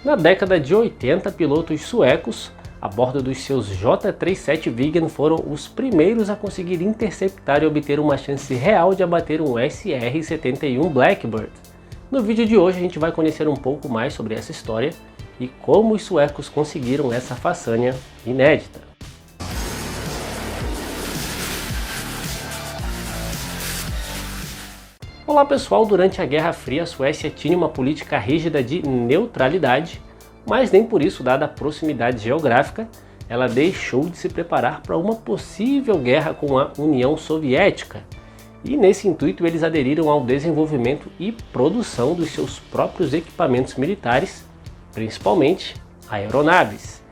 Na década de 80, pilotos suecos, a bordo dos seus J-37 Viggen, foram os primeiros a conseguir interceptar e obter uma chance real de abater um SR-71 Blackbird. No vídeo de hoje a gente vai conhecer um pouco mais sobre essa história e como os suecos conseguiram essa façanha inédita. Olá pessoal, durante a Guerra Fria a Suécia tinha uma política rígida de neutralidade, mas nem por isso, dada a proximidade geográfica, ela deixou de se preparar para uma possível guerra com a União Soviética. E nesse intuito eles aderiram ao desenvolvimento e produção dos seus próprios equipamentos militares, principalmente aeronaves.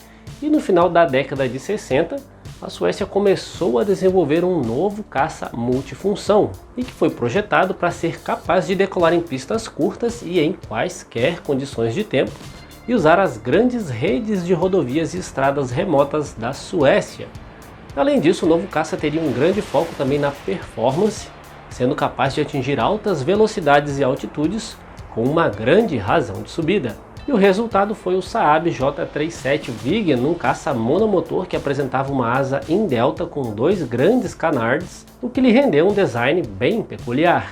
E no final da década de 60, a Suécia começou a desenvolver um novo caça multifunção e que foi projetado para ser capaz de decolar em pistas curtas e em quaisquer condições de tempo e usar as grandes redes de rodovias e estradas remotas da Suécia. Além disso, o novo caça teria um grande foco também na performance, sendo capaz de atingir altas velocidades e altitudes com uma grande razão de subida. E o resultado foi o Saab J-37 Viggen, um caça monomotor que apresentava uma asa em delta com dois grandes canards, o que lhe rendeu um design bem peculiar.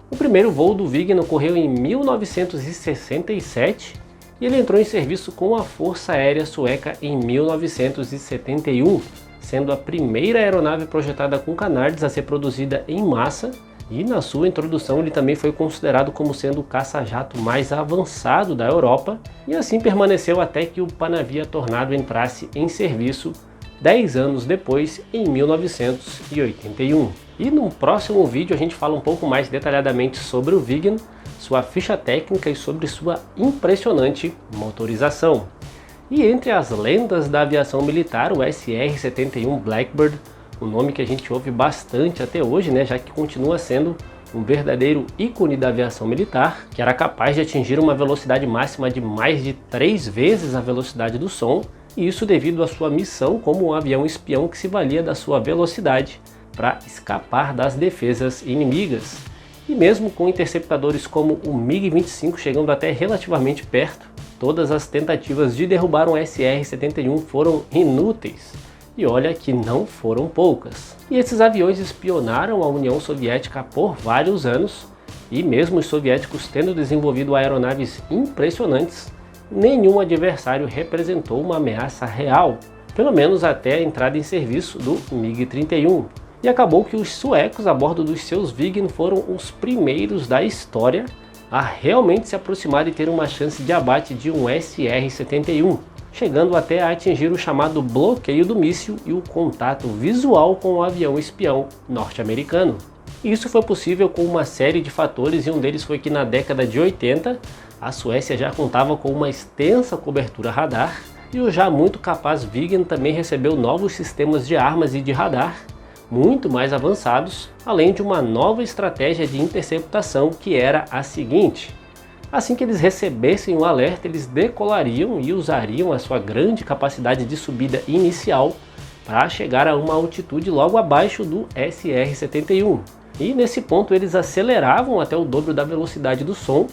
O primeiro voo do Viggen ocorreu em 1967 e ele entrou em serviço com a Força Aérea Sueca em 1971, sendo a primeira aeronave projetada com canards a ser produzida em massa. E na sua introdução ele também foi considerado como sendo o caça-jato mais avançado da Europa, e assim permaneceu até que o Panavia Tornado entrasse em serviço 10 anos depois, em 1981. E no próximo vídeo a gente fala um pouco mais detalhadamente sobre o Viggen, sua ficha técnica e sobre sua impressionante motorização. E entre as lendas da aviação militar, o SR-71 Blackbird, um nome que a gente ouve bastante até hoje, né, já que continua sendo um verdadeiro ícone da aviação militar, que era capaz de atingir uma velocidade máxima de mais de 3 vezes a velocidade do som, e isso devido à sua missão como um avião espião que se valia da sua velocidade para escapar das defesas inimigas. E mesmo com interceptadores como o MiG-25 chegando até relativamente perto, todas as tentativas de derrubar um SR-71 foram inúteis. E olha que não foram poucas. E esses aviões espionaram a União Soviética por vários anos, e mesmo os soviéticos tendo desenvolvido aeronaves impressionantes, nenhum adversário representou uma ameaça real, pelo menos até a entrada em serviço do MiG-31. E acabou que os suecos a bordo dos seus Viggen foram os primeiros da história a realmente se aproximar e ter uma chance de abate de um SR-71. Chegando até a atingir o chamado bloqueio do míssil e o contato visual com o avião espião norte-americano. Isso foi possível com uma série de fatores, e um deles foi que na década de 80 a Suécia já contava com uma extensa cobertura radar, e o já muito capaz Viggen também recebeu novos sistemas de armas e de radar muito mais avançados, além de uma nova estratégia de interceptação que era a seguinte: assim que eles recebessem o alerta, eles decolariam e usariam a sua grande capacidade de subida inicial para chegar a uma altitude logo abaixo do SR-71. E nesse ponto eles aceleravam até o dobro da velocidade do som,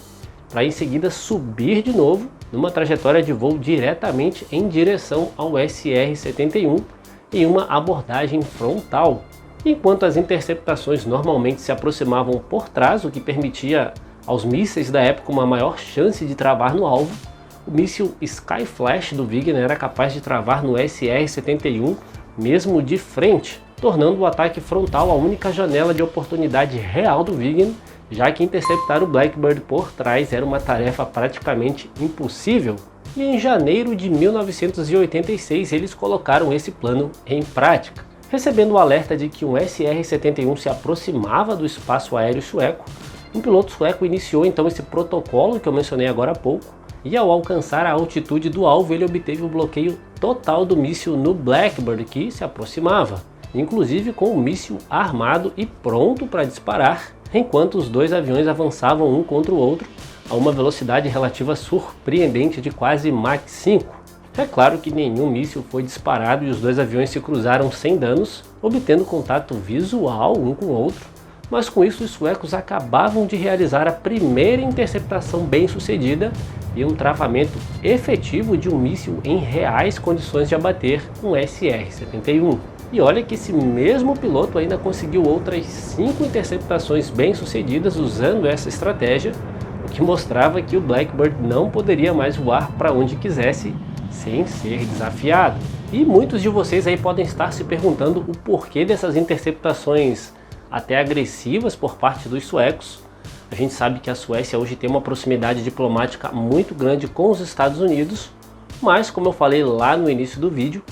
para em seguida subir de novo numa trajetória de voo diretamente em direção ao SR-71 em uma abordagem frontal. Enquanto as interceptações normalmente se aproximavam por trás, o que permitia aos mísseis da época uma maior chance de travar no alvo, o míssil Skyflash do Viggen era capaz de travar no SR-71 mesmo de frente, tornando o ataque frontal a única janela de oportunidade real do Viggen, já que interceptar o Blackbird por trás era uma tarefa praticamente impossível. E em janeiro de 1986 eles colocaram esse plano em prática. Recebendo o alerta de que um SR-71 se aproximava do espaço aéreo sueco, um piloto sueco iniciou então esse protocolo que eu mencionei agora há pouco, e ao alcançar a altitude do alvo ele obteve o bloqueio total do míssil no Blackbird que se aproximava, inclusive com o míssil armado e pronto para disparar, enquanto os dois aviões avançavam um contra o outro a uma velocidade relativa surpreendente de quase Mach 5. É claro que nenhum míssil foi disparado e os dois aviões se cruzaram sem danos, obtendo contato visual um com o outro, mas com isso os suecos acabavam de realizar a primeira interceptação bem sucedida e um travamento efetivo de um míssil em reais condições de abater um SR-71. E olha que esse mesmo piloto ainda conseguiu outras 5 interceptações bem sucedidas usando essa estratégia, o que mostrava que o Blackbird não poderia mais voar para onde quisesse sem ser desafiado. E muitos de vocês aí podem estar se perguntando o porquê dessas interceptações até agressivas por parte dos suecos. A gente sabe que a Suécia hoje tem uma proximidade diplomática muito grande com os Estados Unidos, mas como eu falei lá no início do vídeo,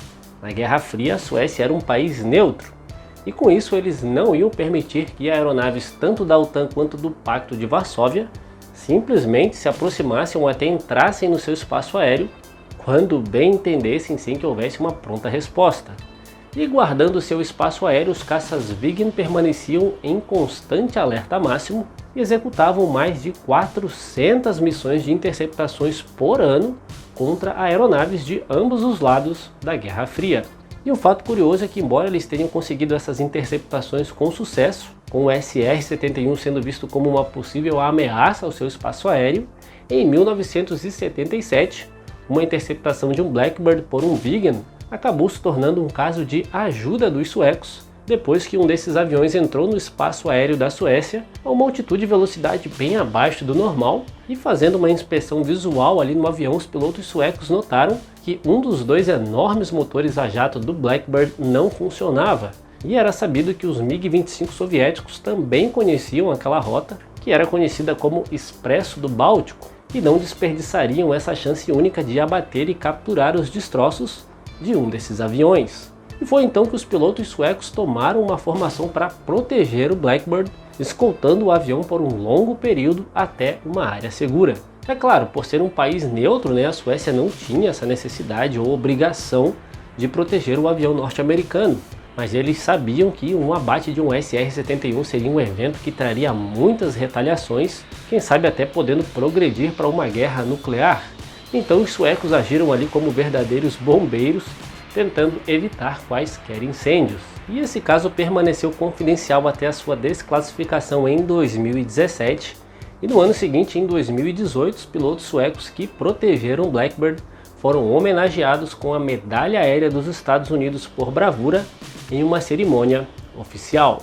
na Guerra Fria a Suécia era um país neutro, e com isso eles não iam permitir que aeronaves tanto da OTAN quanto do Pacto de Varsóvia simplesmente se aproximassem ou até entrassem no seu espaço aéreo quando bem entendessem sem que houvesse uma pronta resposta. E guardando seu espaço aéreo, os caças Viggen permaneciam em constante alerta máximo e executavam mais de 400 missões de interceptações por ano contra aeronaves de ambos os lados da Guerra Fria. E um fato curioso é que, embora eles tenham conseguido essas interceptações com sucesso, com o SR-71 sendo visto como uma possível ameaça ao seu espaço aéreo, em 1977, uma interceptação de um Blackbird por um Viggen acabou se tornando um caso de ajuda dos suecos, depois que um desses aviões entrou no espaço aéreo da Suécia a uma altitude e velocidade bem abaixo do normal, e fazendo uma inspeção visual ali no avião, os pilotos suecos notaram que um dos dois enormes motores a jato do Blackbird não funcionava, e era sabido que os MiG-25 soviéticos também conheciam aquela rota, que era conhecida como Expresso do Báltico, e não desperdiçariam essa chance única de abater e capturar os destroços de um desses aviões. E foi então que os pilotos suecos tomaram uma formação para proteger o Blackbird, escoltando o avião por um longo período até uma área segura. É claro, por ser um país neutro, a Suécia não tinha essa necessidade ou obrigação de proteger o avião norte-americano, mas eles sabiam que um abate de um SR-71 seria um evento que traria muitas retaliações, quem sabe até podendo progredir para uma guerra nuclear. Então os suecos agiram ali como verdadeiros bombeiros, tentando evitar quaisquer incêndios. E esse caso permaneceu confidencial até a sua desclassificação em 2017, e no ano seguinte, em 2018, os pilotos suecos que protegeram Blackbird foram homenageados com a Medalha Aérea dos Estados Unidos por bravura em uma cerimônia oficial.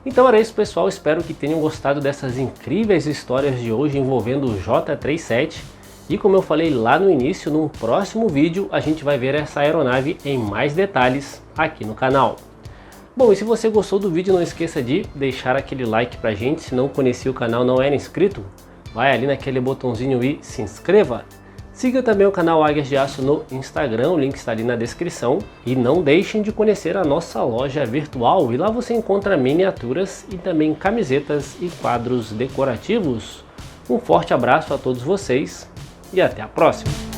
Então era isso, pessoal, espero que tenham gostado dessas incríveis histórias de hoje envolvendo o J-37. E como eu falei lá no início, num próximo vídeo a gente vai ver essa aeronave em mais detalhes aqui no canal. Bom, e se você gostou do vídeo, não esqueça de deixar aquele like pra gente. Se não conhecia o canal, não era inscrito, vai ali naquele botãozinho e se inscreva. Siga também o canal Águias de Aço no Instagram, o link está ali na descrição. E não deixem de conhecer a nossa loja virtual, e lá você encontra miniaturas e também camisetas e quadros decorativos. Um forte abraço a todos vocês e até a próxima!